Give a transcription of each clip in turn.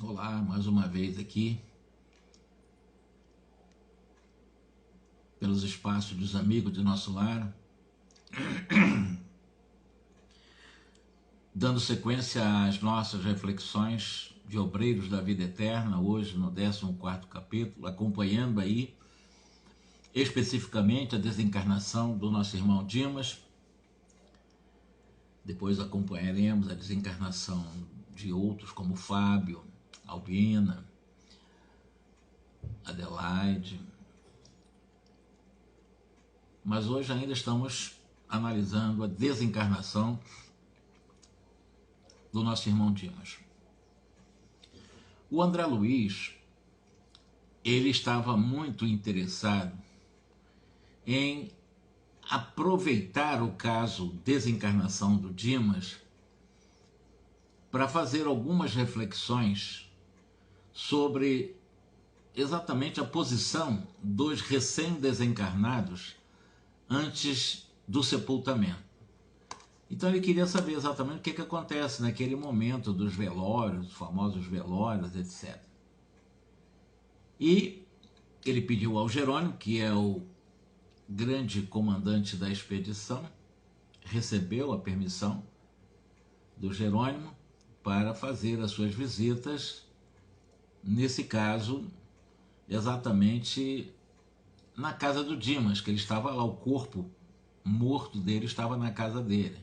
Olá, mais uma vez aqui, pelos espaços dos amigos de nosso lar, dando sequência às nossas reflexões de Obreiros da Vida Eterna, hoje no 14º capítulo, acompanhando aí especificamente a desencarnação do nosso irmão Dimas. Depois acompanharemos a desencarnação de outros como Fábio, Albina, Adelaide. Mas hoje ainda estamos analisando a desencarnação do nosso irmão Dimas. O André Luiz, ele estava muito interessado em aproveitar o caso desencarnação do Dimas para fazer algumas reflexões sobre exatamente a posição dos recém-desencarnados antes do sepultamento. Então ele queria saber exatamente o que acontece naquele momento dos velórios, os famosos velórios, etc. E ele pediu ao Jerônimo, que é o grande comandante da expedição, recebeu a permissão do Jerônimo para fazer as suas visitas, nesse caso, exatamente na casa do Dimas, que ele estava lá, o corpo morto dele estava na casa dele.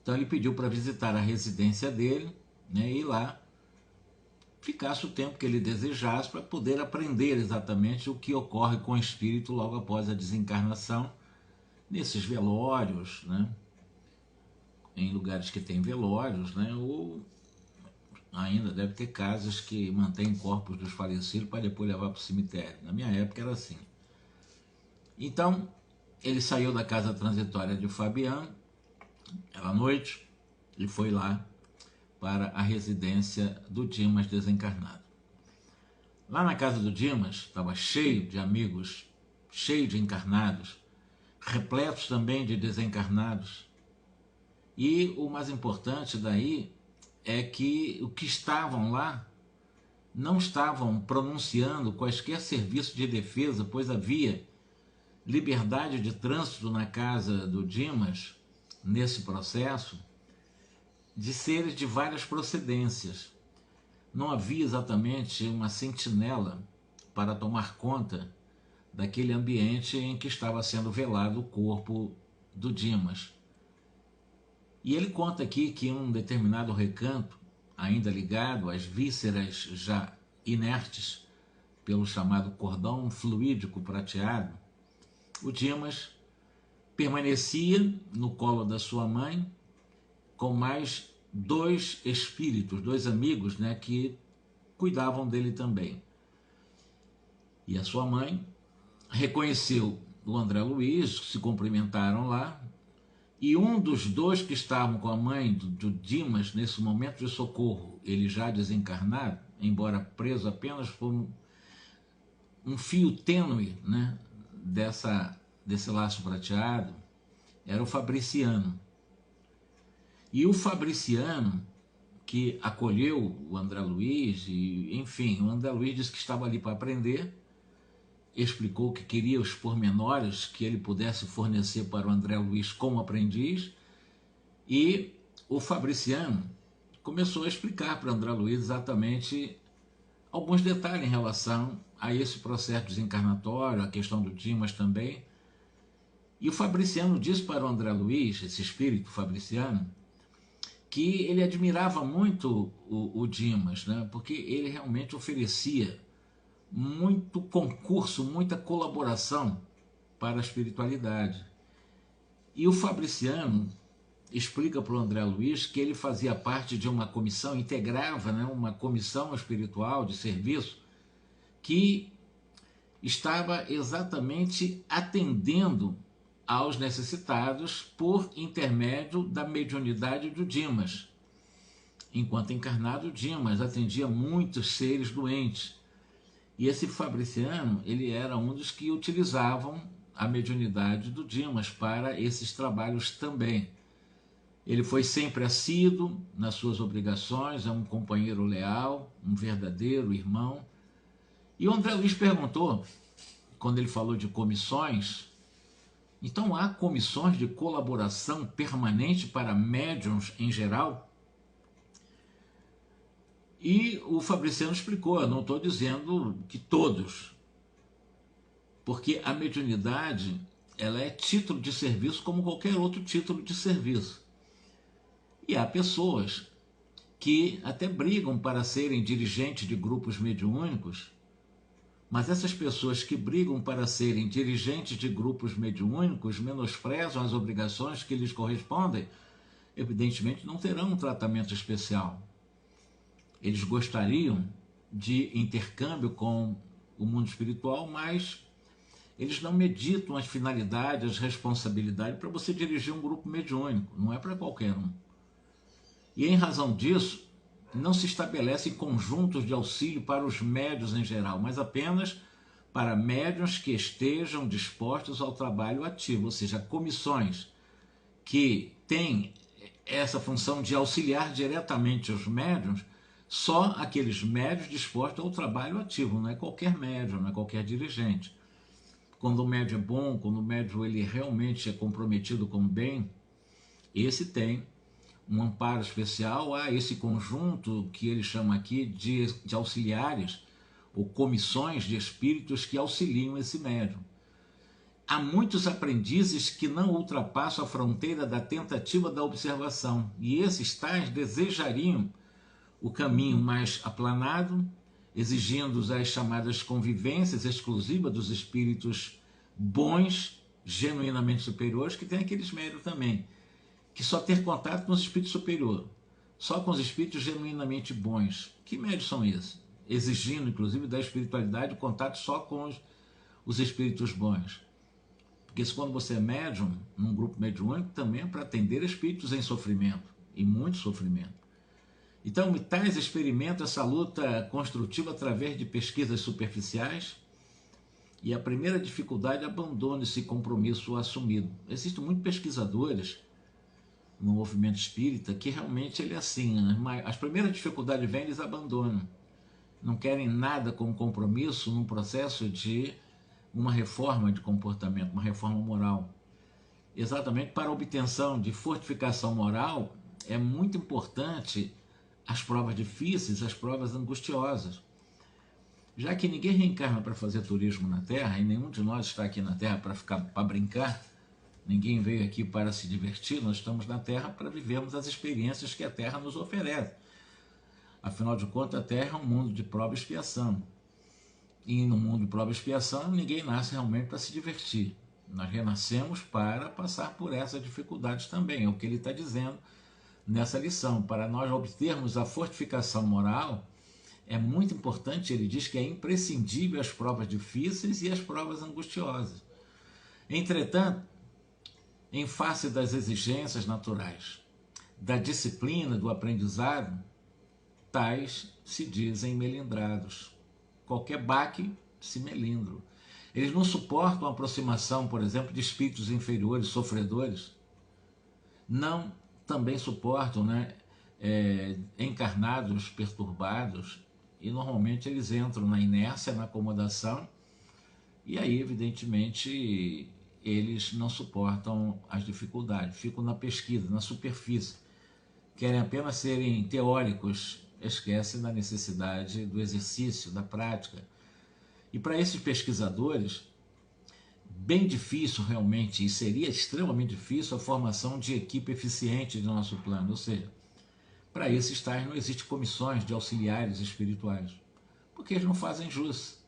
Então ele pediu para visitar a residência dele, né, e lá ficasse o tempo que ele desejasse para poder aprender exatamente o que ocorre com o espírito logo após a desencarnação, nesses velórios, né, em lugares que tem velórios, né, ou ainda deve ter casas que mantêm corpos dos falecidos para depois levar para o cemitério. Na minha época era assim. Então, ele saiu da casa transitória de Fabiano, era noite, e foi lá para a residência do Dimas desencarnado. Lá na casa do Dimas estava cheio de amigos, cheio de encarnados, repletos também de desencarnados. E o mais importante daí é que os que estavam lá não estavam pronunciando quaisquer serviços de defesa, pois havia liberdade de trânsito na casa do Dimas, nesse processo, de seres de várias procedências. Não havia exatamente uma sentinela para tomar conta daquele ambiente em que estava sendo velado o corpo do Dimas. E ele conta aqui que em um determinado recanto, ainda ligado às vísceras já inertes, pelo chamado cordão fluídico prateado, o Dimas permanecia no colo da sua mãe com mais dois espíritos, dois amigos, né, que cuidavam dele também. E a sua mãe reconheceu o André Luiz, se cumprimentaram lá, e um dos dois que estavam com a mãe do Dimas nesse momento de socorro, ele já desencarnado, embora preso apenas por um fio tênue, né, desse laço prateado, era o Fabriciano. E o Fabriciano, que acolheu o André Luiz, e, enfim, o André Luiz disse que estava ali para aprender, explicou que queria os pormenores que ele pudesse fornecer para o André Luiz como aprendiz, e o Fabriciano começou a explicar para o André Luiz exatamente alguns detalhes em relação a esse processo desencarnatório, a questão do Dimas também. E o Fabriciano disse para o André Luiz, esse espírito Fabriciano, que ele admirava muito o Dimas, né, porque ele realmente oferecia muito concurso, muita colaboração para a espiritualidade. E o Fabriciano explica para o André Luiz que ele fazia parte de uma comissão, integrava, né, uma comissão espiritual de serviço que estava exatamente atendendo aos necessitados por intermédio da mediunidade do Dimas. Enquanto encarnado, Dimas atendia muitos seres doentes. E esse Fabriciano, ele era um dos que utilizavam a mediunidade do Dimas para esses trabalhos também. Ele foi sempre assíduo nas suas obrigações, é um companheiro leal, um verdadeiro irmão. E o André Luiz perguntou, quando ele falou de comissões, então há comissões de colaboração permanente para médiuns em geral? E o Fabriciano explicou, eu não estou dizendo que todos, porque a mediunidade ela é título de serviço como qualquer outro título de serviço. E há pessoas que até brigam para serem dirigentes de grupos mediúnicos, mas essas pessoas que brigam para serem dirigentes de grupos mediúnicos menosprezam as obrigações que lhes correspondem, evidentemente não terão um tratamento especial. Eles gostariam de intercâmbio com o mundo espiritual, mas eles não meditam as finalidades, as responsabilidades para você dirigir um grupo mediúnico, não é para qualquer um. E em razão disso, não se estabelecem conjuntos de auxílio para os médiuns em geral, mas apenas para médiuns que estejam dispostos ao trabalho ativo, ou seja, comissões que têm essa função de auxiliar diretamente os médiuns, só aqueles médiuns dispostos ao trabalho ativo, não é qualquer médium, não é qualquer dirigente. Quando o médium é bom, quando o médium ele realmente é comprometido com o bem, esse tem um amparo especial a esse conjunto que ele chama aqui de auxiliares ou comissões de espíritos que auxiliam esse médium. Há muitos aprendizes que não ultrapassam a fronteira da tentativa da observação, e esses tais desejariam o caminho mais aplanado, exigindo as chamadas convivências exclusivas dos espíritos bons, genuinamente superiores, que tem aqueles médios também, que só ter contato com os espíritos superiores, só com os espíritos genuinamente bons. Que médios são esses? Exigindo, inclusive, da espiritualidade o contato só com os espíritos bons. Porque quando você é médium, num grupo mediúnico, também é para atender espíritos em sofrimento, e muito sofrimento. Então, tais experimentam essa luta construtiva através de pesquisas superficiais, e a primeira dificuldade é abandono esse compromisso assumido. Existem muitos pesquisadores no movimento espírita que realmente ele é assim, né? As primeiras dificuldades vêm, eles abandonam. Não querem nada com compromisso num processo de uma reforma de comportamento, uma reforma moral. Exatamente para a obtenção de fortificação moral é muito importante as provas difíceis, as provas angustiosas. Já que ninguém reencarna para fazer turismo na Terra, e nenhum de nós está aqui na Terra para brincar, ninguém veio aqui para se divertir, nós estamos na Terra para vivermos as experiências que a Terra nos oferece. Afinal de contas, a Terra é um mundo de prova e expiação. E no mundo de prova e expiação, ninguém nasce realmente para se divertir. Nós renascemos para passar por essas dificuldades também, é o que ele está dizendo nessa lição. Para nós obtermos a fortificação moral, é muito importante, ele diz que é imprescindível as provas difíceis e as provas angustiosas. Entretanto, em face das exigências naturais, da disciplina, do aprendizado, tais se dizem melindrados. Qualquer baque se melindra. Eles não suportam a aproximação, por exemplo, de espíritos inferiores, sofredores. Não também suportam, né, encarnados perturbados, e normalmente eles entram na inércia, na acomodação, e aí, evidentemente, eles não suportam as dificuldades, ficam na pesquisa, na superfície, querem apenas serem teóricos, esquecem da necessidade do exercício, da prática. E para esses pesquisadores, bem difícil realmente, e seria extremamente difícil a formação de equipe eficiente do nosso plano, ou seja, para esses tais não existem comissões de auxiliares espirituais, porque eles não fazem jus.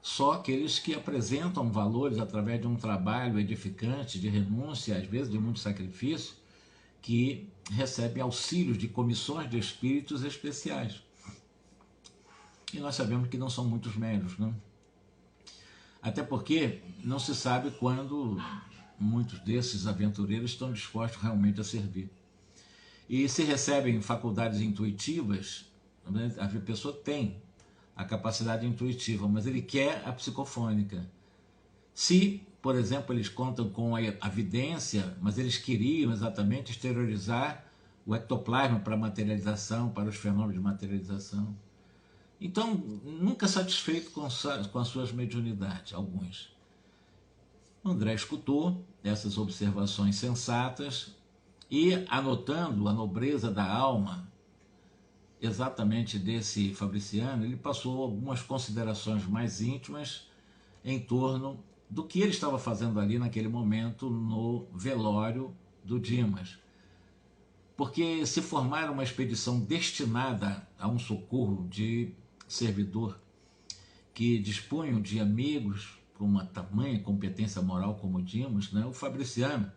Só aqueles que apresentam valores através de um trabalho edificante, de renúncia, às vezes de muito sacrifício, que recebem auxílios de comissões de espíritos especiais. E nós sabemos que não são muitos médios, né? Até porque não se sabe quando muitos desses aventureiros estão dispostos realmente a servir. E se recebem faculdades intuitivas, a pessoa tem a capacidade intuitiva, mas ele quer a psicofônica. Se por exemplo, eles contam com a vidência, mas eles queriam exatamente exteriorizar o ectoplasma para materialização, para os fenômenos de materialização. Então, nunca satisfeito com as suas mediunidades, alguns. André escutou essas observações sensatas e, anotando a nobreza da alma exatamente desse Fabriciano, ele passou algumas considerações mais íntimas em torno do que ele estava fazendo ali naquele momento no velório do Dimas. Porque se formar uma expedição destinada a um socorro de servidor que dispunham de amigos com uma tamanha competência moral como Dimas, né, o Fabriciano,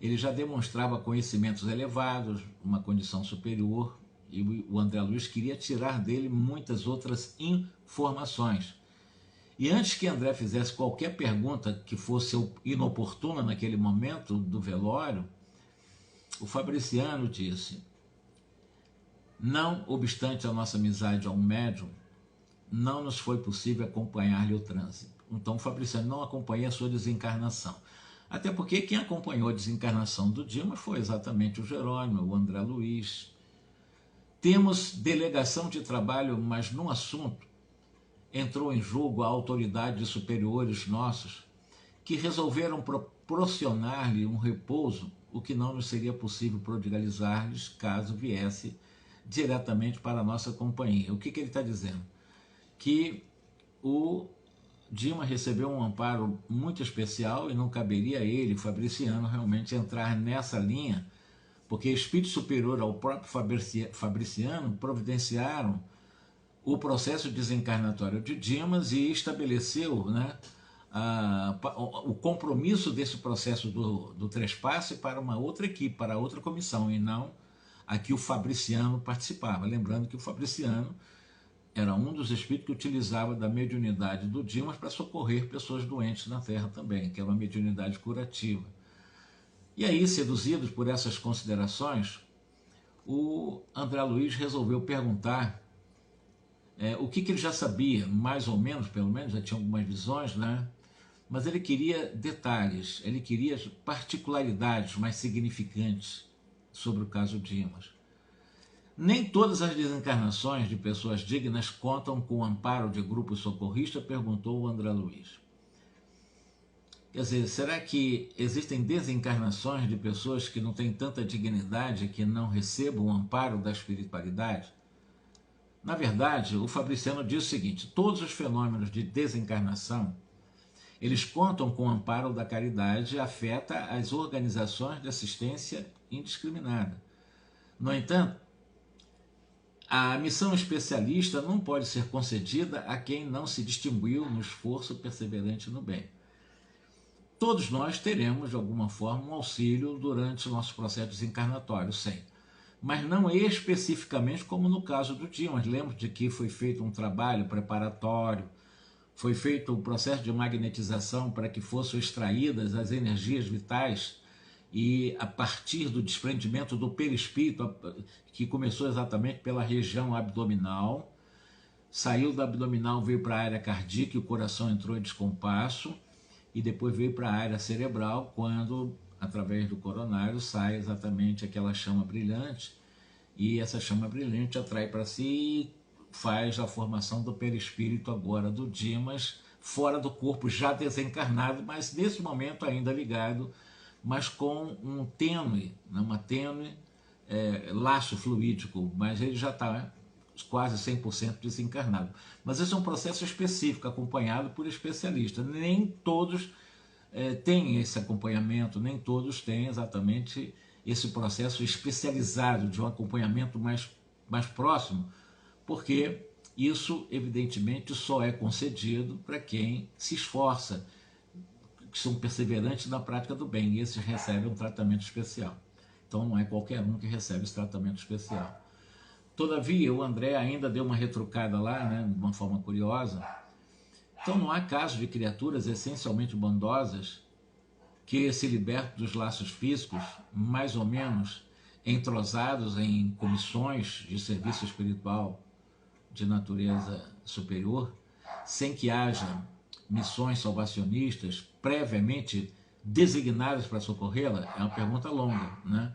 ele já demonstrava conhecimentos elevados, uma condição superior, e o André Luiz queria tirar dele muitas outras informações. E antes que André fizesse qualquer pergunta que fosse inoportuna naquele momento do velório, o Fabriciano disse: não obstante a nossa amizade a um médium, não nos foi possível acompanhar-lhe o trânsito. Então o Fabriciano não acompanha a sua desencarnação. Até porque quem acompanhou a desencarnação do Dimas foi exatamente o Jerônimo, o André Luiz. Temos delegação de trabalho, mas num assunto entrou em jogo a autoridade de superiores nossos que resolveram proporcionar-lhe um repouso, o que não nos seria possível prodigalizar-lhes caso viesse diretamente para a nossa companhia. O que ele está dizendo? Que o Dimas recebeu um amparo muito especial e não caberia a ele, Fabriciano, realmente entrar nessa linha, porque espírito superior ao próprio Fabriciano providenciaram o processo desencarnatório de Dimas e estabeleceu, né, o compromisso desse processo do trespasse para uma outra equipe, para outra comissão, e não a que o Fabriciano participava. Lembrando que o Fabriciano era um dos espíritos que utilizava da mediunidade do Dimas para socorrer pessoas doentes na Terra também, que é uma mediunidade curativa. E aí, seduzidos por essas considerações, o André Luiz resolveu perguntar o que ele já sabia, mais ou menos, pelo menos, já tinha algumas visões, né? Mas ele queria detalhes, ele queria particularidades mais significantes sobre o caso Dimas. Nem todas as desencarnações de pessoas dignas contam com o amparo de grupos socorristas, perguntou o André Luiz. Quer dizer, será que existem desencarnações de pessoas que não têm tanta dignidade que não recebam o amparo da espiritualidade? Na verdade, o Fabriciano diz o seguinte: todos os fenômenos de desencarnação, eles contam com o amparo da caridade e afeta as organizações de assistência indiscriminada. No entanto, a missão especialista não pode ser concedida a quem não se distinguiu no esforço perseverante no bem. Todos nós teremos, de alguma forma, um auxílio durante o nosso processo desencarnatório, sim. Mas não especificamente como no caso do Dimas. Lembro de que foi feito um trabalho preparatório, foi feito um processo de magnetização para que fossem extraídas as energias vitais e a partir do desprendimento do perispírito, que começou exatamente pela região abdominal, saiu do abdominal, veio para a área cardíaca e o coração entrou em descompasso, e depois veio para a área cerebral, quando, através do coronário, sai exatamente aquela chama brilhante, e essa chama brilhante atrai para si e faz a formação do perispírito agora do Dimas, fora do corpo, já desencarnado, mas nesse momento ainda ligado, mas com um tênue, uma tênue laço fluídico, mas ele já está quase 100% desencarnado. Mas esse é um processo específico, acompanhado por especialistas. Nem todos têm esse acompanhamento, nem todos têm exatamente esse processo especializado de um acompanhamento mais próximo, porque isso, evidentemente, só é concedido para quem se esforça, que são perseverantes na prática do bem, e esses recebem um tratamento especial. Então não é qualquer um que recebe esse tratamento especial. Todavia, o André ainda deu uma retrucada lá, né, de uma forma curiosa. Então não há caso de criaturas essencialmente bondosas que se libertam dos laços físicos, mais ou menos entrosados em comissões de serviço espiritual de natureza superior, sem que haja missões salvacionistas previamente designadas para socorrê-la? É uma pergunta longa, né?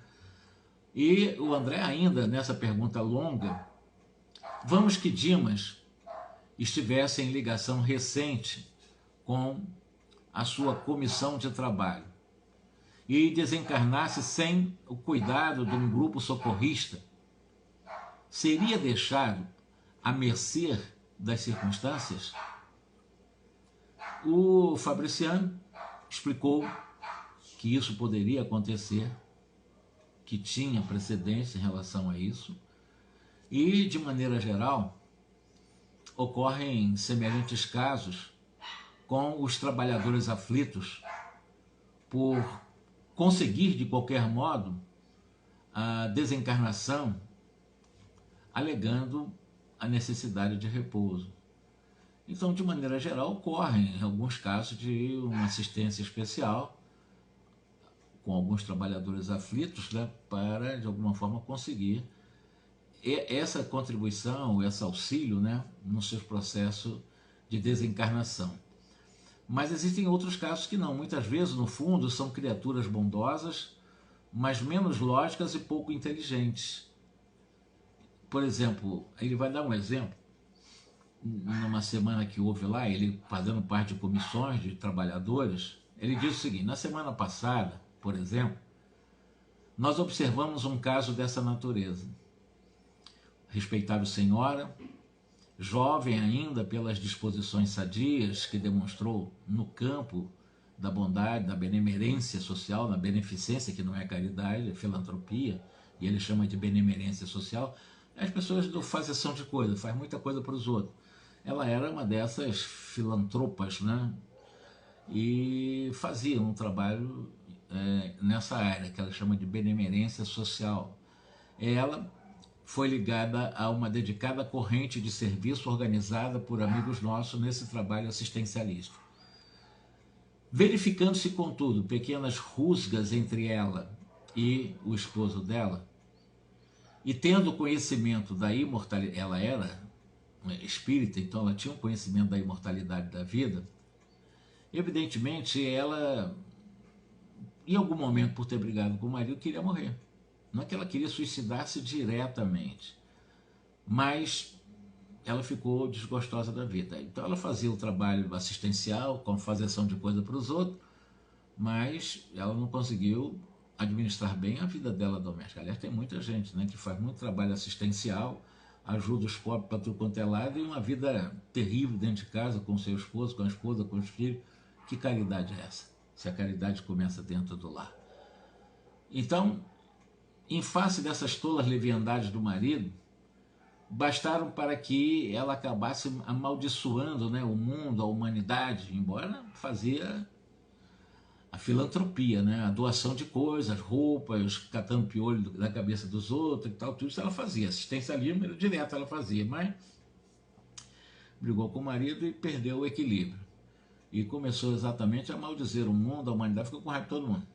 E o André ainda, nessa pergunta longa, vamos que Dimas estivesse em ligação recente com a sua comissão de trabalho e desencarnasse sem o cuidado de um grupo socorrista, seria deixado à mercê das circunstâncias? O Fabriciano explicou que isso poderia acontecer, que tinha precedência em relação a isso, e, de maneira geral, ocorrem semelhantes casos com os trabalhadores aflitos por conseguir, de qualquer modo, a desencarnação, alegando a necessidade de repouso. Então, de maneira geral, ocorrem alguns casos de uma assistência especial com alguns trabalhadores aflitos, né, para, de alguma forma, conseguir essa contribuição, esse auxílio, né, no seu processo de desencarnação. Mas existem outros casos que não. Muitas vezes, no fundo, são criaturas bondosas, mas menos lógicas e pouco inteligentes. Por exemplo, ele vai dar um exemplo. Numa semana que houve lá, ele fazendo parte de comissões de trabalhadores, ele diz o seguinte: na semana passada, por exemplo, nós observamos um caso dessa natureza. Respeitável senhora, jovem ainda pelas disposições sadias que demonstrou no campo da bondade, da benemerência social, da beneficência, que não é caridade, é filantropia, e ele chama de benemerência social. As pessoas fazem ação de coisa, faz muita coisa para os outros. Ela era uma dessas filantropas, né? E fazia um trabalho nessa área, que ela chama de benemerência social. Ela foi ligada a uma dedicada corrente de serviço organizada por amigos nossos nesse trabalho assistencialista. Verificando-se, contudo, pequenas rusgas entre ela e o esposo dela, e tendo conhecimento da imortalidade, ela era espírita, então ela tinha um conhecimento da imortalidade da vida, evidentemente ela, em algum momento, por ter brigado com o marido, queria morrer. Não é que ela queria suicidar-se diretamente, mas ela ficou desgostosa da vida. Então ela fazia o trabalho assistencial, como fazer ação de coisa para os outros, mas ela não conseguiu administrar bem a vida dela doméstica. Aliás, tem muita gente, né, que faz muito trabalho assistencial, ajuda os pobres para tudo quanto é lado, e uma vida terrível dentro de casa, com seu esposo, com a esposa, com os filhos. Que caridade é essa? Se a caridade começa dentro do lar. Então, em face dessas tolas leviandades do marido, bastaram para que ela acabasse amaldiçoando, né, o mundo, a humanidade, embora fazia a filantropia, né, a doação de coisas, roupas, catando piolho da cabeça dos outros e tal, tudo isso ela fazia. Assistencialismo era direto, ela fazia, mas brigou com o marido e perdeu o equilíbrio. E começou exatamente a maldizer o mundo, a humanidade, ficou com raiva de todo mundo.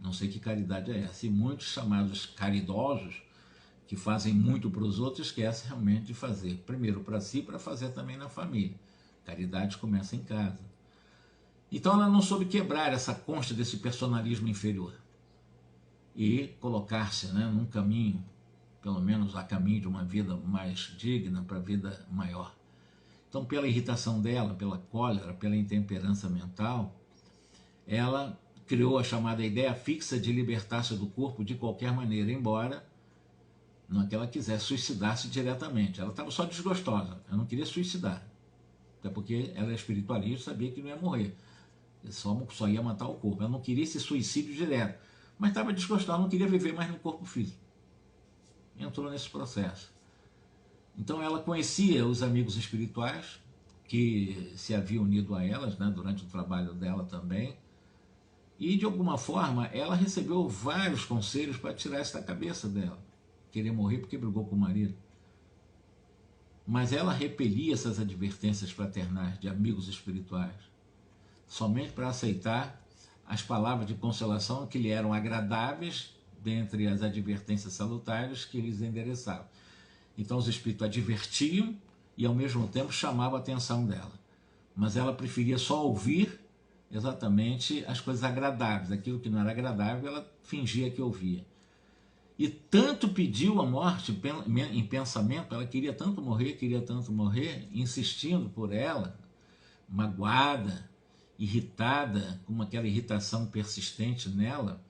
Não sei que caridade é essa. E muitos chamados caridosos, que fazem muito para os outros, esquecem realmente de fazer. Primeiro para si, para fazer também na família. Caridade começa em casa. Então ela não soube quebrar essa concha desse personalismo inferior e colocar-se, né, num caminho, pelo menos a caminho de uma vida mais digna, para a vida maior. Então, pela irritação dela, pela cólera, pela intemperança mental, ela criou a chamada ideia fixa de libertar-se do corpo de qualquer maneira, embora não é que ela quisesse suicidar-se diretamente. Ela estava só desgostosa, ela não queria suicidar. Até porque ela é espiritualista, sabia que não ia morrer, só ia matar o corpo. Ela não queria esse suicídio direto, mas estava desgostosa, não queria viver mais no corpo físico. Entrou nesse processo. Então ela conhecia os amigos espirituais que se haviam unido a elas, né, durante o trabalho dela também, e de alguma forma ela recebeu vários conselhos para tirar isso da cabeça dela. Queria morrer porque brigou com o marido. Mas ela repelia essas advertências fraternais de amigos espirituais, somente para aceitar as palavras de consolação que lhe eram agradáveis dentre as advertências salutares que eles endereçavam. Então os espíritos advertiam e ao mesmo tempo chamavam a atenção dela. mas ela preferia só ouvir exatamente as coisas agradáveis. Aquilo que não era agradável, ela fingia que ouvia. E tanto pediu a morte em pensamento, ela queria tanto morrer, insistindo por ela, magoada, irritada, com aquela irritação persistente nela,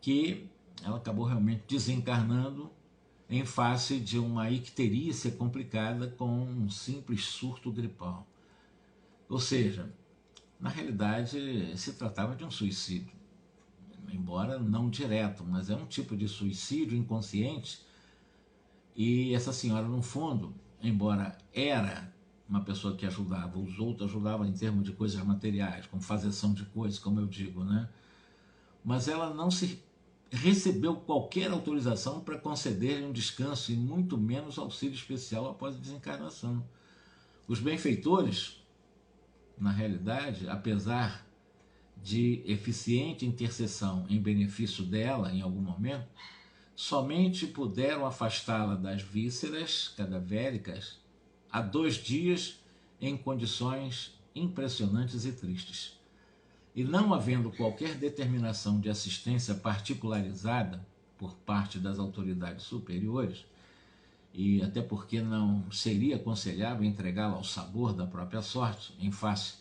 que ela acabou realmente desencarnando em face de uma icterícia complicada com um simples surto gripal. Ou seja, na realidade se tratava de um suicídio, embora não direto, mas é um tipo de suicídio inconsciente. E essa senhora, no fundo, embora era uma pessoa que ajudava, os outros ajudavam em termos de coisas materiais, como fazeção de coisas, como eu digo, né? Mas ela não se recebeu qualquer autorização para conceder um descanso e muito menos auxílio especial após a desencarnação. Os benfeitores, na realidade, apesar de eficiente intercessão em benefício dela em algum momento, somente puderam afastá-la das vísceras cadavéricas há 2 dias em condições impressionantes e tristes. E não havendo qualquer determinação de assistência particularizada por parte das autoridades superiores, e até porque não seria aconselhável entregá-la ao sabor da própria sorte, em face,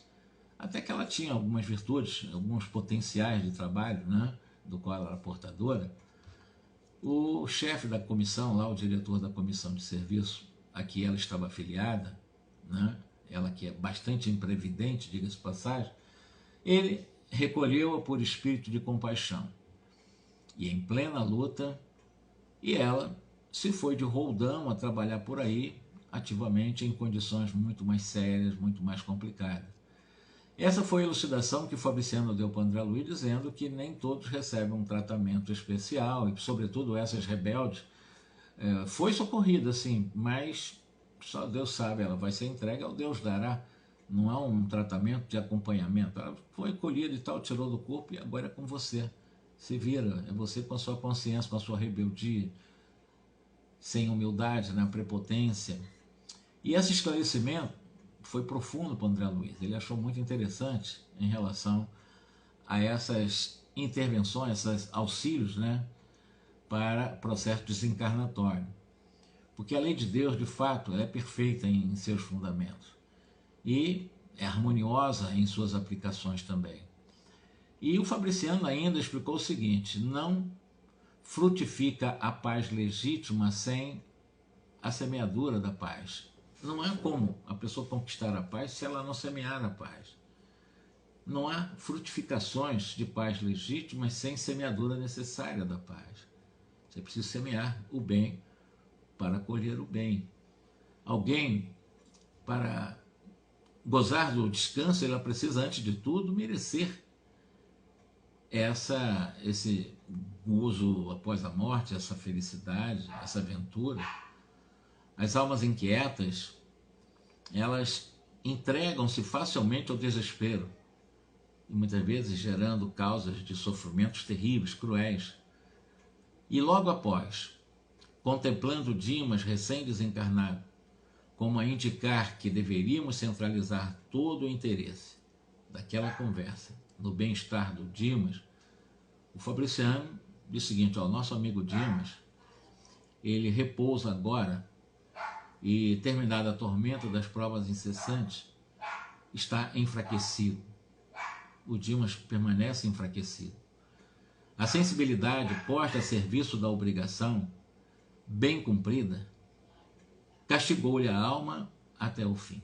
até que ela tinha algumas virtudes, alguns potenciais de trabalho, né, do qual ela era portadora, o chefe da comissão, lá o diretor da comissão de serviço, a que ela estava afiliada, né, ela que é bastante imprevidente, diga-se de passagem, ele recolheu-a por espírito de compaixão. E em plena luta, e ela se foi de roldão a trabalhar por aí, ativamente, em condições muito mais sérias, muito mais complicadas. Essa foi a elucidação que Fabriciano deu para André Luiz, dizendo que nem todos recebem um tratamento especial, e sobretudo essas rebeldes. Foi socorrida, sim, mas só Deus sabe, ela vai ser entregue ao Deus dará. Não há um tratamento de acompanhamento. Ela foi colhida e tal, tirou do corpo e agora é com você. Se vira, é você com a sua consciência, com a sua rebeldia, sem humildade, na prepotência. E esse esclarecimento foi profundo para o André Luiz. Ele achou muito interessante em relação a essas intervenções, esses auxílios, né, para processo desencarnatório. Porque a lei de Deus, de fato, ela é perfeita em seus fundamentos. E é harmoniosa em suas aplicações também. E o Fabriciano ainda explicou o seguinte: não frutifica a paz legítima sem a semeadura da paz. Não há como a pessoa conquistar a paz se ela não semear a paz. Não há frutificações de paz legítimas sem semeadura necessária da paz. Você precisa semear o bem para colher o bem. Alguém, para gozar do descanso, ela precisa, antes de tudo, merecer esse gozo após a morte, essa felicidade, essa aventura. As almas inquietas, elas entregam-se facilmente ao desespero, e muitas vezes gerando causas de sofrimentos terríveis, cruéis. E logo após, contemplando Dimas recém-desencarnado, como a indicar que deveríamos centralizar todo o interesse daquela conversa no bem-estar do Dimas, o Fabriciano diz o seguinte: ó, nosso amigo Dimas, ele repousa agora e, terminada a tormenta das provas incessantes, está enfraquecido. O Dimas permanece enfraquecido. A sensibilidade posta a serviço da obrigação bem cumprida castigou-lhe a alma até o fim.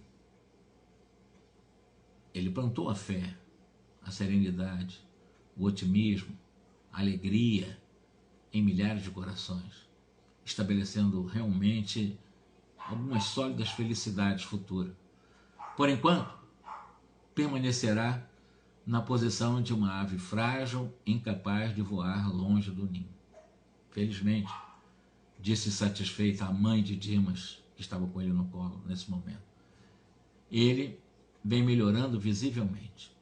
Ele plantou a fé, a serenidade, o otimismo, a alegria em milhares de corações, estabelecendo realmente algumas sólidas felicidades futuras. Por enquanto, permanecerá na posição de uma ave frágil, incapaz de voar longe do ninho. Felizmente, disse satisfeita a mãe de Dimas, que estava com ele no colo nesse momento, ele vem melhorando visivelmente.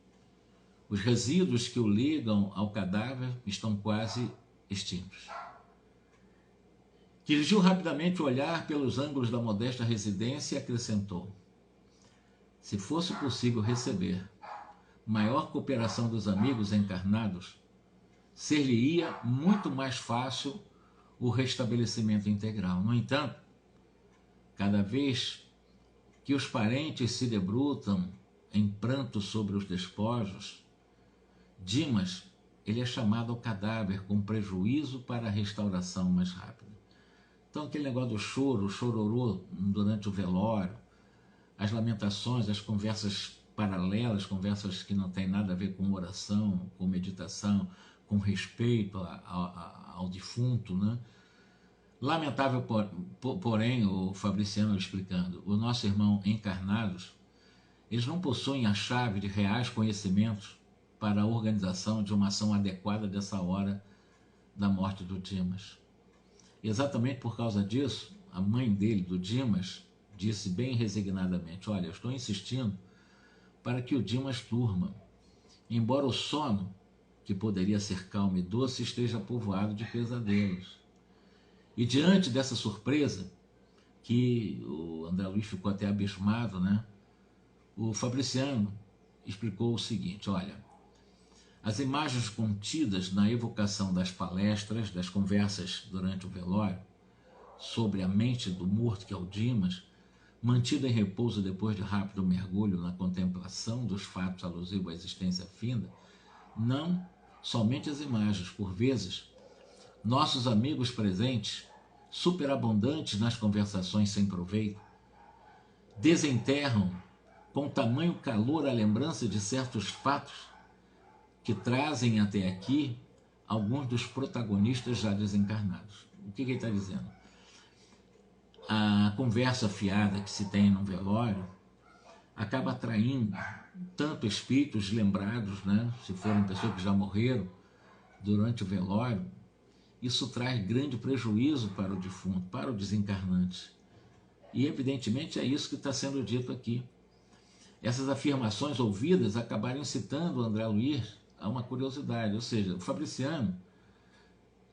Os resíduos que o ligam ao cadáver estão quase extintos. Dirigiu rapidamente o olhar pelos ângulos da modesta residência e acrescentou: Se fosse possível receber maior cooperação dos amigos encarnados, ser-lhe-ia muito mais fácil o restabelecimento integral. No entanto, cada vez que os parentes se debruçam em pranto sobre os despojos, Dimas, ele é chamado ao cadáver com prejuízo para a restauração mais rápida. Então aquele negócio do choro, o chororô durante o velório, as lamentações, as conversas paralelas, conversas que não têm nada a ver com oração, com meditação, com respeito ao defunto, né? Lamentável, porém, o Fabriciano explicando, o nosso irmão encarnados, eles não possuem a chave de reais conhecimentos para a organização de uma ação adequada dessa hora da morte do Dimas. Exatamente por causa disso, a mãe dele, do Dimas, disse bem resignadamente, olha, eu estou insistindo para que o Dimas durma, embora o sono, que poderia ser calmo e doce, esteja povoado de pesadelos. E diante dessa surpresa, que o André Luiz ficou até abismado, né? O Fabriciano explicou o seguinte, olha, as imagens contidas na evocação das palestras, das conversas durante o velório, sobre a mente do morto que é o Dimas, mantida em repouso depois de rápido mergulho na contemplação dos fatos alusivos à existência finda, não somente as imagens, por vezes, nossos amigos presentes, superabundantes nas conversações sem proveito, desenterram com tamanho calor a lembrança de certos fatos que trazem até aqui alguns dos protagonistas já desencarnados. O que ele está dizendo? A conversa fiada que se tem num velório acaba atraindo tanto espíritos lembrados, né? Se forem pessoas que já morreram durante o velório, isso traz grande prejuízo para o defunto, para o desencarnante. E evidentemente é isso que está sendo dito aqui. Essas afirmações ouvidas acabaram incitando o André Luiz a uma curiosidade, ou seja, o Fabriciano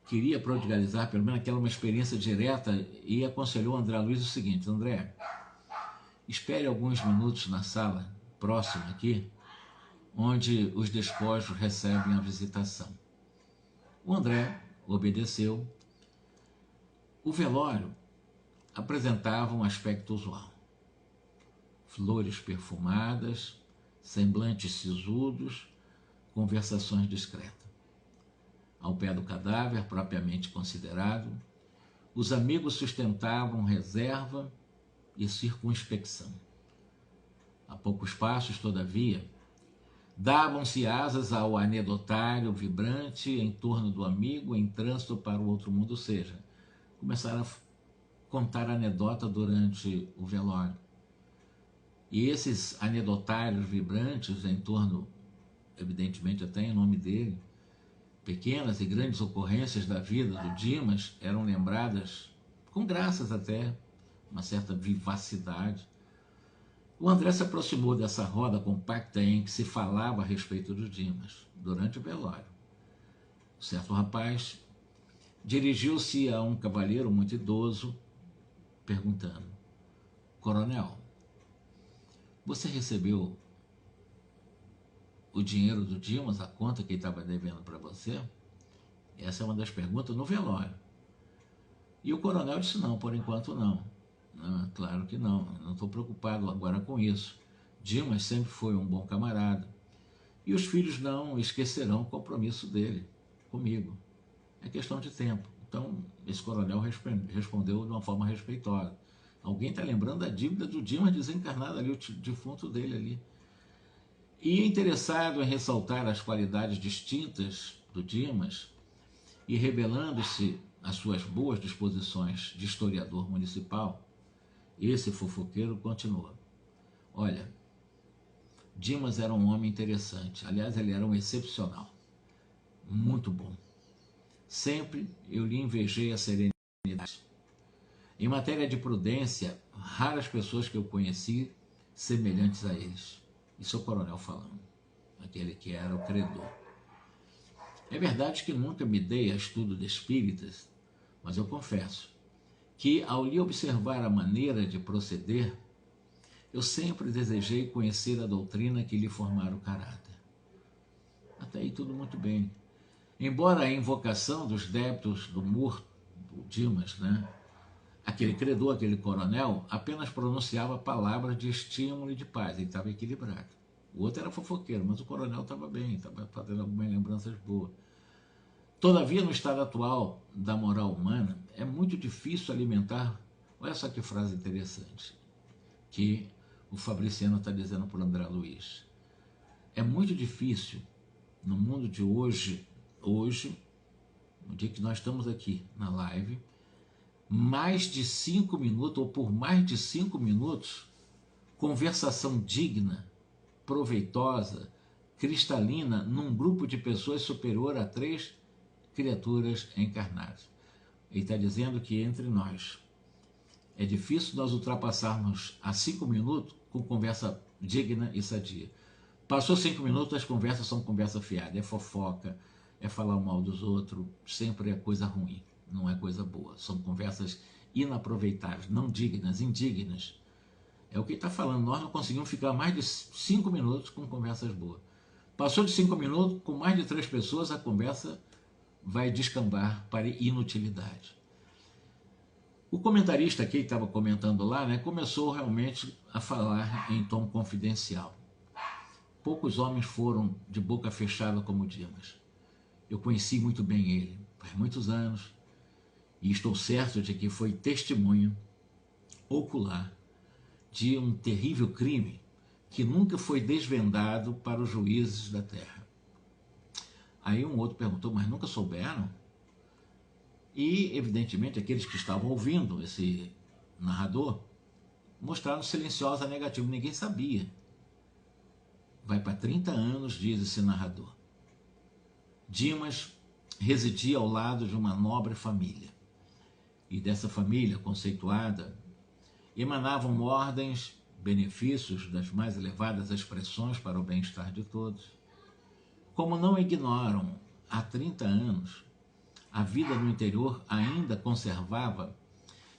queria prodigalizar pelo menos aquela uma experiência direta e aconselhou o André Luiz o seguinte, André, espere alguns minutos na sala próxima aqui, onde os despojos recebem a visitação. O André obedeceu. O velório apresentava um aspecto usual. Flores perfumadas, semblantes sisudos, conversações discretas. Ao pé do cadáver, propriamente considerado, os amigos sustentavam reserva e circunspecção. A poucos passos, todavia, davam-se asas ao anedotário vibrante em torno do amigo em trânsito para o outro mundo, ou seja, começaram a contar anedota durante o velório. E esses anedotários vibrantes em torno, evidentemente até em nome dele, pequenas e grandes ocorrências da vida do Dimas eram lembradas com graças até, uma certa vivacidade. O André se aproximou dessa roda compacta em que se falava a respeito do Dimas, durante o velório. O certo rapaz dirigiu-se a um cavalheiro muito idoso, perguntando, Coronel, você recebeu o dinheiro do Dimas, a conta que ele estava devendo para você? Essa é uma das perguntas no velório. E o coronel disse, não, por enquanto não. Não, claro que não estou preocupado agora com isso. Dimas sempre foi um bom camarada. E os filhos não esquecerão o compromisso dele comigo. É questão de tempo. Então, esse coronel respondeu de uma forma respeitosa. Alguém está lembrando da dívida do Dimas desencarnado ali, o defunto dele ali. E interessado em ressaltar as qualidades distintas do Dimas e revelando-se as suas boas disposições de historiador municipal, esse fofoqueiro continua. Olha, Dimas era um homem interessante. Aliás, ele era um excepcional. Muito bom. Sempre eu lhe invejei a serenidade. Em matéria de prudência, raras pessoas que eu conheci semelhantes a eles. Isso é o coronel falando, aquele que era o credor. É verdade que nunca me dei a estudo de espíritas, mas eu confesso que, ao lhe observar a maneira de proceder, Eu sempre desejei conhecer a doutrina que lhe formara o caráter. Até aí tudo muito bem. Embora a invocação dos débitos do morto, do Dimas, né, aquele credor, aquele coronel, apenas pronunciava palavras de estímulo e de paz, ele estava equilibrado. O outro era fofoqueiro, mas o coronel estava bem, estava fazendo algumas lembranças boas. Todavia, no estado atual da moral humana, é muito difícil alimentar. Olha só que frase interessante que o Fabriciano está dizendo para o André Luiz. É muito difícil, no mundo de hoje, no dia que nós estamos aqui na live, mais de 5 minutos, ou por mais de 5 minutos, conversação digna, proveitosa, cristalina, num grupo de pessoas superior a 3 criaturas encarnadas. Ele está dizendo que entre nós é difícil nós ultrapassarmos a 5 minutos com conversa digna e sadia. Passou 5 minutos, as conversas são conversa fiada, é fofoca, é falar mal dos outros, sempre é coisa ruim, não é coisa boa. São conversas inaproveitáveis, não dignas, indignas. É o que ele está falando, nós não conseguimos ficar mais de 5 minutos com conversas boas. Passou de 5 minutos, com mais de 3 pessoas, a conversa vai descambar para inutilidade. O comentarista que estava comentando lá, né, começou realmente a falar em tom confidencial. Poucos homens foram de boca fechada como Dimas. Eu conheci muito bem ele, faz muitos anos, e estou certo de que foi testemunho ocular de um terrível crime que nunca foi desvendado para os juízes da terra. Aí um outro perguntou, mas nunca souberam? E, evidentemente, aqueles que estavam ouvindo esse narrador mostraram silenciosa negativa, ninguém sabia. Vai para 30 anos, diz esse narrador. Dimas residia ao lado de uma nobre família. E dessa família conceituada emanavam ordens, benefícios das mais elevadas expressões para o bem-estar de todos. Como não ignoram, há 30 anos, a vida no interior ainda conservava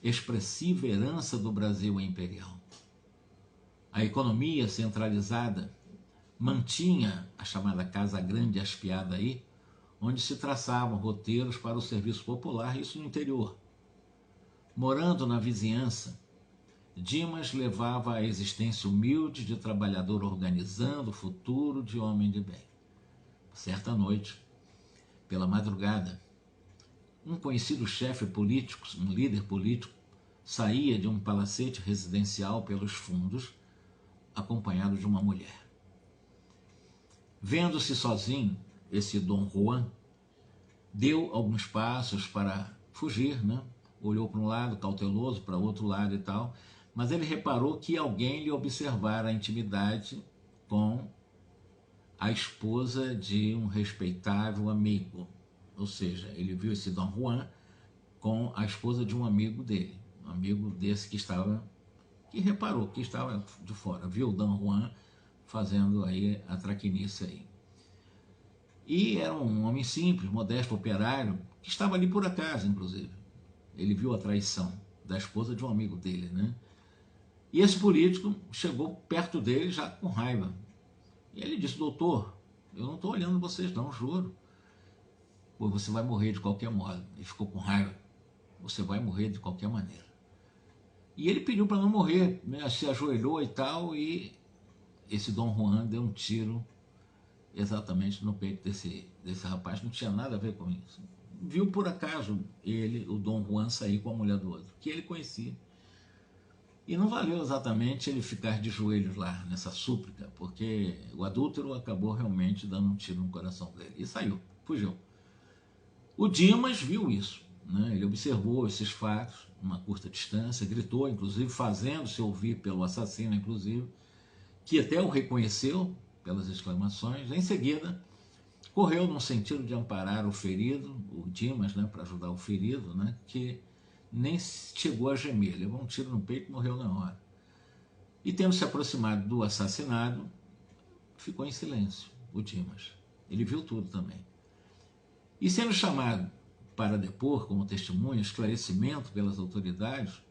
expressiva herança do Brasil imperial. A economia centralizada mantinha a chamada Casa Grande Aspiada aí, onde se traçavam roteiros para o serviço popular, isso no interior. Morando na vizinhança, Dimas levava a existência humilde de trabalhador organizando o futuro de homem de bem. Certa noite, pela madrugada, um conhecido chefe político, um líder político, saía de um palacete residencial pelos fundos, acompanhado de uma mulher. Vendo-se sozinho, esse Dom Juan deu alguns passos para fugir, né? Olhou para um lado, cauteloso, para outro lado e tal, mas ele reparou que alguém lhe observara a intimidade com a esposa de um respeitável amigo. Ou seja, ele viu esse Dom Juan com a esposa de um amigo dele, um amigo desse que reparou que estava de fora, viu o Dom Juan fazendo aí a traquinice aí. E era um homem simples, modesto, operário, que estava ali por acaso, inclusive. Ele viu a traição da esposa de um amigo dele, né? E esse político chegou perto dele já com raiva. E ele disse, doutor, eu não estou olhando vocês não, juro. Pô, você vai morrer de qualquer modo. Ele ficou com raiva. Você vai morrer de qualquer maneira. E ele pediu para não morrer, né? Se ajoelhou e tal, e esse Dom Juan deu um tiro exatamente no peito desse rapaz, não tinha nada a ver com isso. Viu por acaso ele, o Dom Juan, sair com a mulher do outro, que ele conhecia. E não valeu exatamente ele ficar de joelhos lá, nessa súplica, porque o adúltero acabou realmente dando um tiro no coração dele. E saiu, fugiu. O Dimas viu isso, né? Ele observou esses fatos, uma curta distância, gritou, inclusive, fazendo-se ouvir pelo assassino, inclusive, que até o reconheceu pelas exclamações. Em seguida, correu no sentido de amparar o ferido, o Dimas, né, para ajudar o ferido, né, que nem chegou a gemer, levou um tiro no peito e morreu na hora. E tendo se aproximado do assassinado, ficou em silêncio, o Dimas. Ele viu tudo também. E sendo chamado para depor como testemunha, esclarecimento pelas autoridades,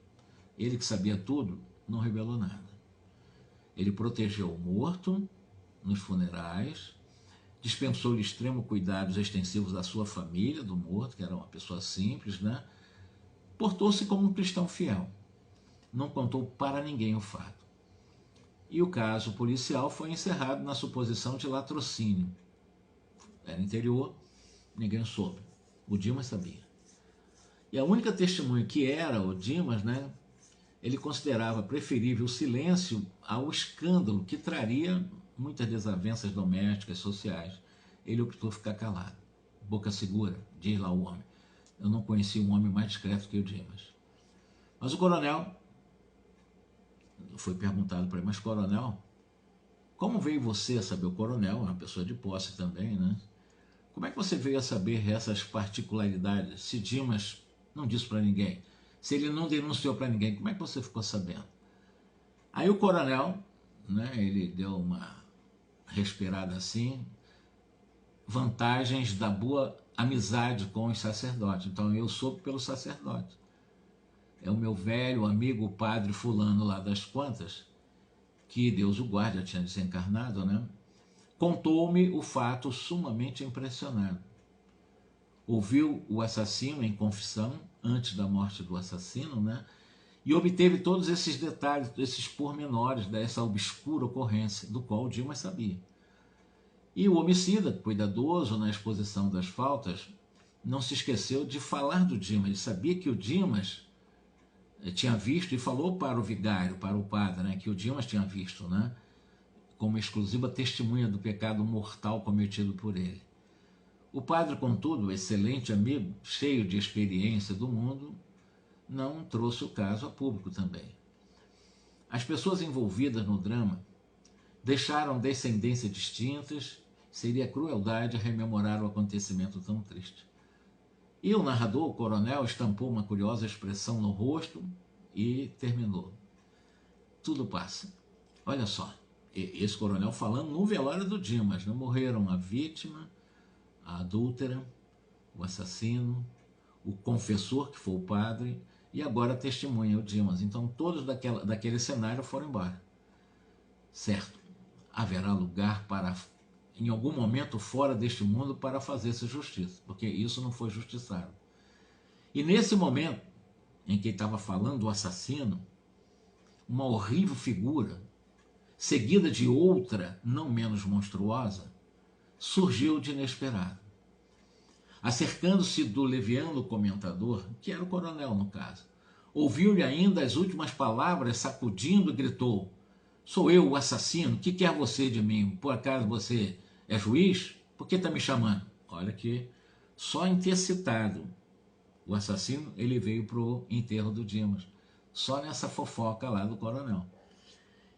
ele que sabia tudo, não revelou nada. Ele protegeu o morto nos funerais, dispensou-lhe extremo cuidados extensivos à sua família, do morto, que era uma pessoa simples, né? Portou-se como um cristão fiel. Não contou para ninguém o fato. E o caso policial foi encerrado na suposição de latrocínio. Era interior, ninguém soube. O Dimas sabia. E a única testemunha que era o Dimas, né? Ele considerava preferível o silêncio ao escândalo que traria muitas desavenças domésticas, sociais. Ele optou ficar calado. Boca segura, diz lá o homem. Eu não conheci um homem mais discreto que o Dimas. Mas o coronel foi perguntado para ele, mas coronel, como veio você a saber? O coronel é uma pessoa de posse também, né? Como é que você veio a saber essas particularidades? Se Dimas não disse para ninguém, se ele não denunciou para ninguém, como é que você ficou sabendo? Aí o coronel, né, ele deu uma respirada assim, vantagens da boa amizade com os sacerdotes. Então eu soube pelo sacerdote. É o meu velho amigo, o padre fulano lá das Quantas, que Deus o guarde, já tinha desencarnado, né? Contou-me o fato sumamente impressionado. Ouviu o assassino em confissão, antes da morte do assassino, né? E obteve todos esses detalhes, esses pormenores dessa obscura ocorrência, do qual o Dimas sabia. E o homicida, cuidadoso na exposição das faltas, não se esqueceu de falar do Dimas. Ele sabia que o Dimas tinha visto e falou para o vigário, para o padre, né, que o Dimas tinha visto, né, como exclusiva testemunha do pecado mortal cometido por ele. O padre, contudo, excelente amigo, cheio de experiência do mundo, não trouxe o caso a público também. As pessoas envolvidas no drama deixaram descendências distintas, seria crueldade rememorar o acontecimento tão triste. E o narrador, o coronel, estampou uma curiosa expressão no rosto e terminou. Tudo passa. Olha só, esse coronel falando no velório do Dimas, né? Morreram a vítima, a adúltera, o assassino, o confessor, que foi o padre, e agora a testemunha, o Dimas. Então todos daquele cenário foram embora. Certo, haverá lugar para, em algum momento fora deste mundo, para fazer-se justiça, porque isso não foi justiçado. E nesse momento em que ele estava falando do assassino, uma horrível figura, seguida de outra não menos monstruosa, surgiu de inesperado. Acercando-se do leviano comentador, que era o coronel no caso, ouviu-lhe ainda as últimas palavras, sacudindo, e gritou: sou eu, o assassino, que quer você de mim? Por acaso você é juiz? Por que está me chamando? Olha que só em ter citado o assassino, ele veio para o enterro do Dimas. Só nessa fofoca lá do coronel.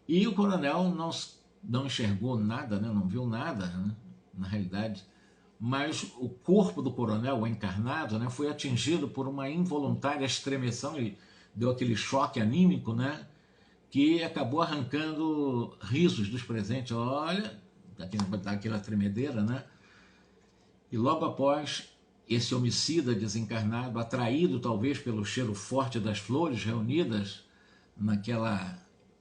E o coronel não enxergou nada, né? Não viu nada, né? Na realidade. Mas o corpo do coronel, o encarnado, né, foi atingido por uma involuntária estremeção, ele deu aquele choque anímico, né, que acabou arrancando risos dos presentes. Olha, daquela tremedeira, né? E logo após, esse homicida desencarnado, atraído talvez pelo cheiro forte das flores reunidas naquela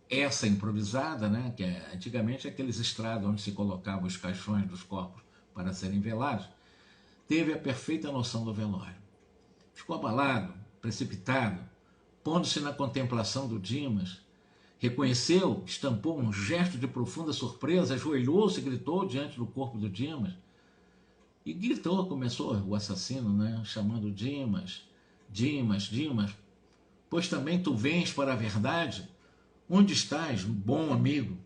essa improvisada, né, que antigamente aqueles estrados onde se colocavam os caixões dos corpos para serem velados, teve a perfeita noção do velório. Ficou abalado, precipitado, pondo-se na contemplação do Dimas, reconheceu, estampou um gesto de profunda surpresa, ajoelhou-se e gritou diante do corpo do Dimas. E gritou, começou o assassino, né, chamando Dimas, Dimas, Dimas, pois também tu vens para a verdade? Onde estás, bom amigo,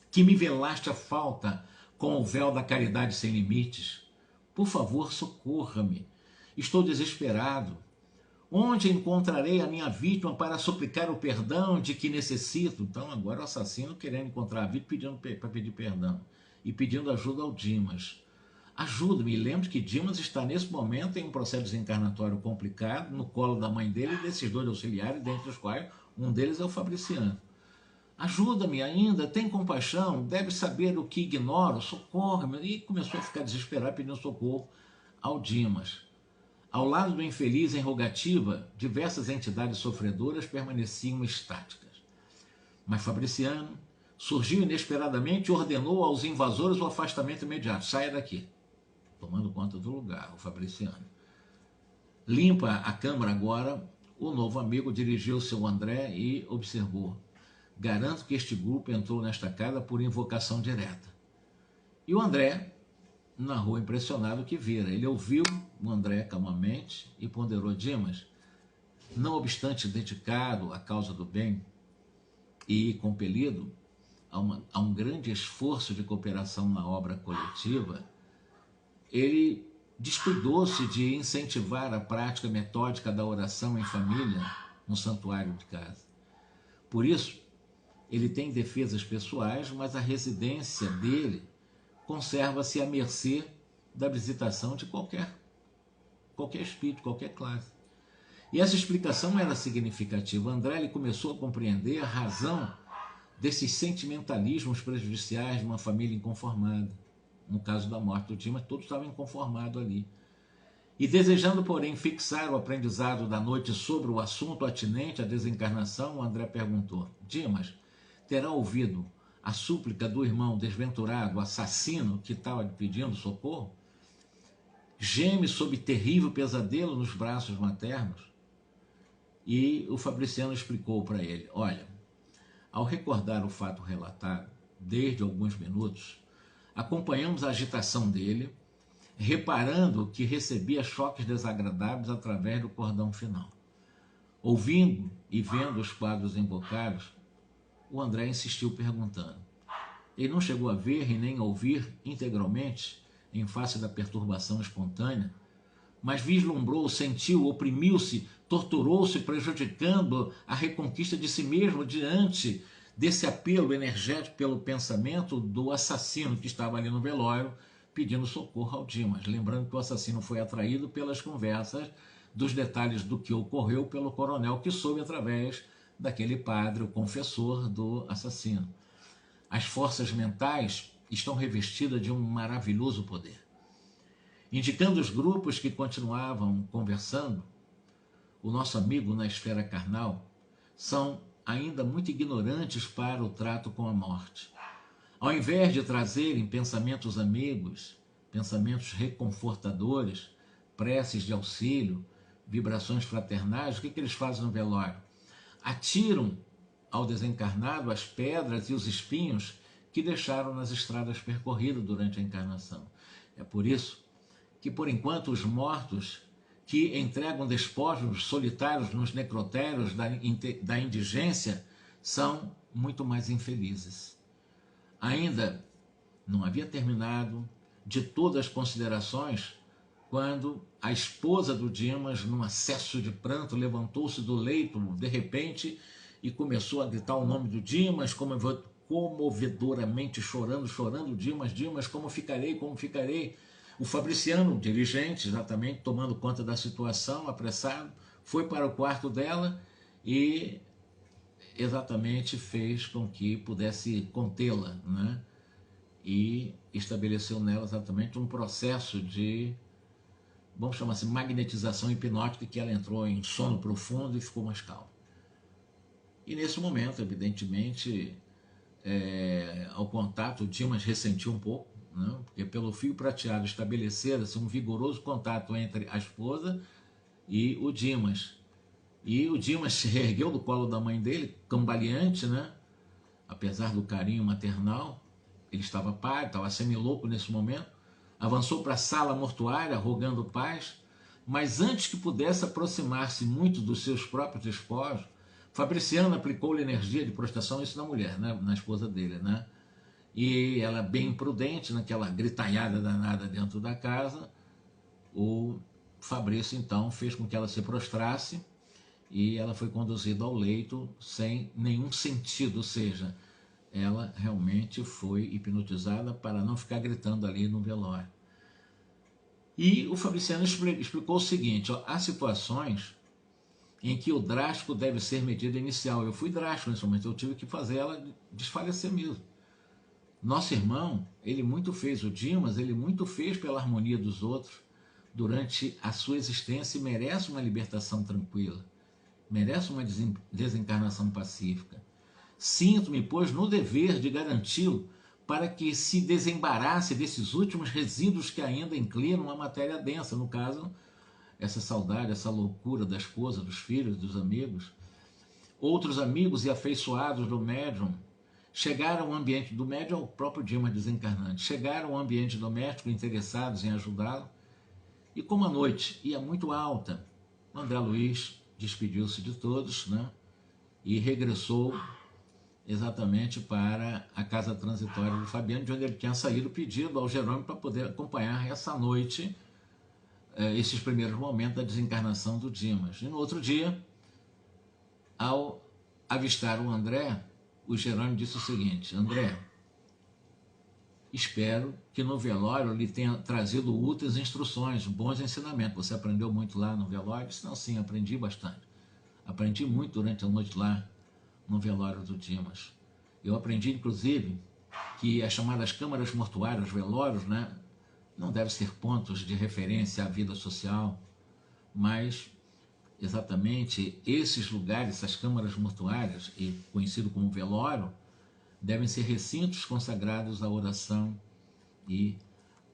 que me velaste a falta com o véu da caridade sem limites? Por favor, socorra-me. Estou desesperado. Onde encontrarei a minha vítima para suplicar o perdão de que necessito? Então agora o assassino querendo encontrar a vítima, pedindo para pedir perdão e pedindo ajuda ao Dimas. Ajuda-me. Lembre que Dimas está nesse momento em um processo desencarnatório complicado, no colo da mãe dele e desses dois auxiliares, dentre os quais um deles é o Fabriciano. Ajuda-me ainda, tem compaixão, deve saber o que ignoro, socorre-me. E começou a ficar desesperado pedindo socorro ao Dimas. Ao lado do infeliz em rogativa, diversas entidades sofredoras permaneciam estáticas. Mas Fabriciano, surgiu inesperadamente e ordenou aos invasores o afastamento imediato. Saia daqui. Tomando conta do lugar, o Fabriciano. Limpa a câmara agora, o novo amigo dirigiu-se ao André e observou: garanto que este grupo entrou nesta casa por invocação direta. E o André narrou impressionado o que vira. Ele ouviu o André calmamente e ponderou: Dimas, não obstante dedicado à causa do bem e compelido a um grande esforço de cooperação na obra coletiva, ele descuidou-se de incentivar a prática metódica da oração em família no santuário de casa. Por isso, ele tem defesas pessoais, mas a residência dele conserva-se à mercê da visitação de qualquer espírito, qualquer classe. E essa explicação era significativa. André ele começou a compreender a razão desses sentimentalismos prejudiciais de uma família inconformada. No caso da morte do Dimas, todos estavam inconformados ali. E desejando, porém, fixar o aprendizado da noite sobre o assunto atinente à desencarnação, André perguntou: Dimas, terá ouvido a súplica do irmão desventurado, assassino, que estava pedindo socorro? Geme sob terrível pesadelo nos braços maternos? E o Fabriciano explicou para ele: olha, ao recordar o fato relatado, desde alguns minutos, acompanhamos a agitação dele, reparando que recebia choques desagradáveis através do cordão final. Ouvindo e vendo os quadros invocados, o André insistiu perguntando. Ele não chegou a ver e nem a ouvir integralmente, em face da perturbação espontânea, mas vislumbrou, sentiu, oprimiu-se, torturou-se, prejudicando a reconquista de si mesmo diante desse apelo energético pelo pensamento do assassino que estava ali no velório pedindo socorro ao Dimas. Lembrando que o assassino foi atraído pelas conversas dos detalhes do que ocorreu pelo coronel, que soube através daquele padre, o confessor do assassino. As forças mentais estão revestidas de um maravilhoso poder. Indicando os grupos que continuavam conversando, o nosso amigo na esfera carnal são ainda muito ignorantes para o trato com a morte. Ao invés de trazerem pensamentos amigos, pensamentos reconfortadores, preces de auxílio, vibrações fraternais, o que eles fazem no velório? Atiram ao desencarnado as pedras e os espinhos que deixaram nas estradas percorridas durante a encarnação. É por isso que, por enquanto, os mortos que entregam despojos solitários nos necrotérios da indigência são muito mais infelizes. Ainda não havia terminado de todas as considerações quando a esposa do Dimas, num acesso de pranto, levantou-se do leito de repente e começou a gritar o nome do Dimas, comovedoramente chorando, Dimas, como ficarei? O Fabriciano, dirigente, exatamente, tomando conta da situação, apressado, foi para o quarto dela e exatamente fez com que pudesse contê-la, né? E estabeleceu nela exatamente um processo de, vamos chamar assim, magnetização hipnótica, que ela entrou em sono profundo e ficou mais calma. E nesse momento, evidentemente, ao contato, o Dimas ressentiu um pouco, né? Porque pelo fio prateado estabelecera-se um vigoroso contato entre a esposa e o Dimas. E o Dimas se ergueu do colo da mãe dele, cambaleante, né? Apesar do carinho maternal, ele estava pálido, estava semilouco nesse momento, avançou para a sala mortuária, rogando paz, mas antes que pudesse aproximar-se muito dos seus próprios despojos, Fabriciano aplicou-lhe energia de proteção, isso na mulher, né? Na esposa dele, né? E ela, bem imprudente, naquela gritanhada danada dentro da casa, o Fabrício então fez com que ela se prostrasse e ela foi conduzida ao leito sem nenhum sentido, ou seja, ela realmente foi hipnotizada para não ficar gritando ali no velório. E o Fabriciano explicou o seguinte: ó, há situações em que o drástico deve ser medida inicial. Eu fui drástico nesse momento, eu tive que fazer ela desfalecer mesmo. Nosso irmão, ele muito fez, o Dimas, ele muito fez pela harmonia dos outros durante a sua existência e merece uma libertação tranquila, merece uma desencarnação pacífica. sinto-me, pois, no dever de garanti-lo para que se desembarace desses últimos resíduos que ainda inclinam a matéria densa, no caso, essa saudade, essa loucura da esposa, dos filhos, dos amigos. Outros amigos e afeiçoados do médium chegaram ao ambiente do médium, ao próprio Dimas desencarnante, chegaram ao ambiente doméstico interessados em ajudá-lo, e como a noite ia muito alta, André Luiz despediu-se de todos, né, e regressou exatamente para a casa transitória do Fabiano, de onde ele tinha saído pedindo ao Jerônimo para poder acompanhar essa noite, esses primeiros momentos da desencarnação do Dimas. E no outro dia, ao avistar o André, o Jerônimo disse o seguinte: André, espero que no velório lhe tenha trazido úteis instruções, bons ensinamentos. Você aprendeu muito lá no velório? Disse, não, sim, aprendi bastante. Aprendi muito durante a noite lá no velório do Dimas. Eu aprendi, inclusive, que as chamadas câmaras mortuárias, velórios, né, não devem ser pontos de referência à vida social, mas exatamente esses lugares, essas câmaras mortuárias, e conhecido como velório, devem ser recintos consagrados à oração e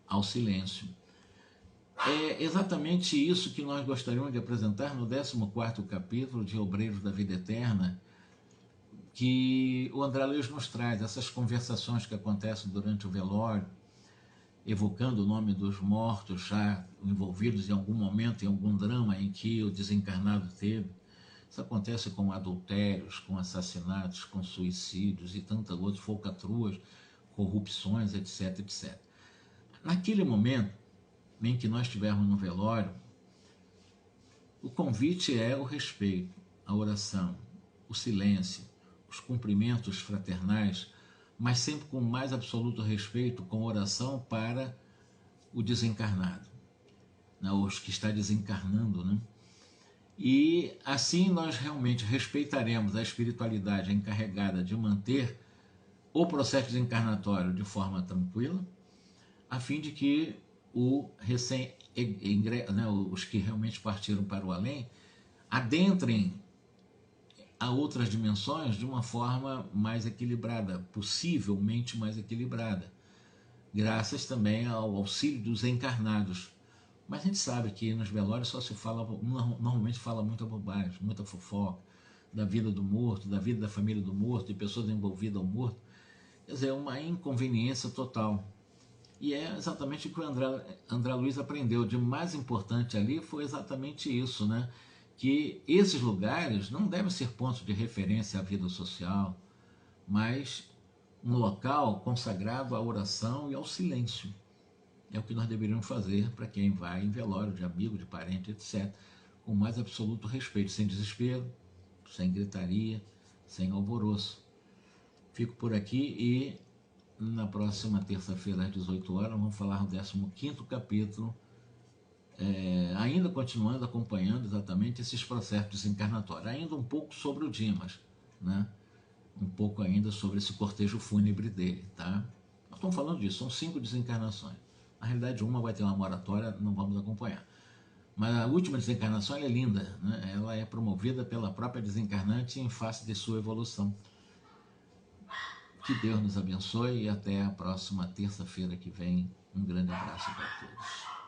ao silêncio. É exatamente isso que nós gostaríamos de apresentar no 14º capítulo de Obreiros da Vida Eterna, que o André Luiz nos traz, essas conversações que acontecem durante o velório, evocando o nome dos mortos já envolvidos em algum momento, em algum drama em que o desencarnado teve. Isso acontece com adultérios, com assassinatos, com suicídios e tantas outras falcatruas, corrupções, etc, etc. Naquele momento em que nós estivermos no velório, o convite é o respeito, a oração, o silêncio, os cumprimentos fraternais, mas sempre com o mais absoluto respeito, com oração para o desencarnado, né, os que está desencarnando, né? E assim nós realmente respeitaremos a espiritualidade encarregada de manter o processo desencarnatório de forma tranquila, a fim de que os que realmente partiram para o além adentrem a outras dimensões de uma forma mais equilibrada, possivelmente mais equilibrada, graças também ao auxílio dos encarnados. Mas a gente sabe que nos velórios só se fala, normalmente fala muita bobagem, muita fofoca, da vida do morto, da vida da família do morto, de pessoas envolvidas ao morto. Quer dizer, uma inconveniência total. E é exatamente o que o André Luiz aprendeu. De mais importante ali foi exatamente isso, né? Que esses lugares não devem ser pontos de referência à vida social, mas um local consagrado à oração e ao silêncio. É o que nós deveríamos fazer para quem vai em velório de amigo, de parente, etc., com o mais absoluto respeito, sem desespero, sem gritaria, sem alvoroço. Fico por aqui e na próxima terça-feira às 18 horas vamos falar do 15º capítulo, ainda continuando, acompanhando exatamente esses processos desencarnatórios, ainda um pouco sobre o Dimas, né? Um pouco ainda sobre esse cortejo fúnebre dele, tá? Nós estamos falando disso, são 5 desencarnações. Na realidade, uma vai ter uma moratória, não vamos acompanhar. Mas a última desencarnação ela é linda, né? Ela é promovida pela própria desencarnante em face de sua evolução. Que Deus nos abençoe e até a próxima terça-feira que vem. Um grande abraço para todos.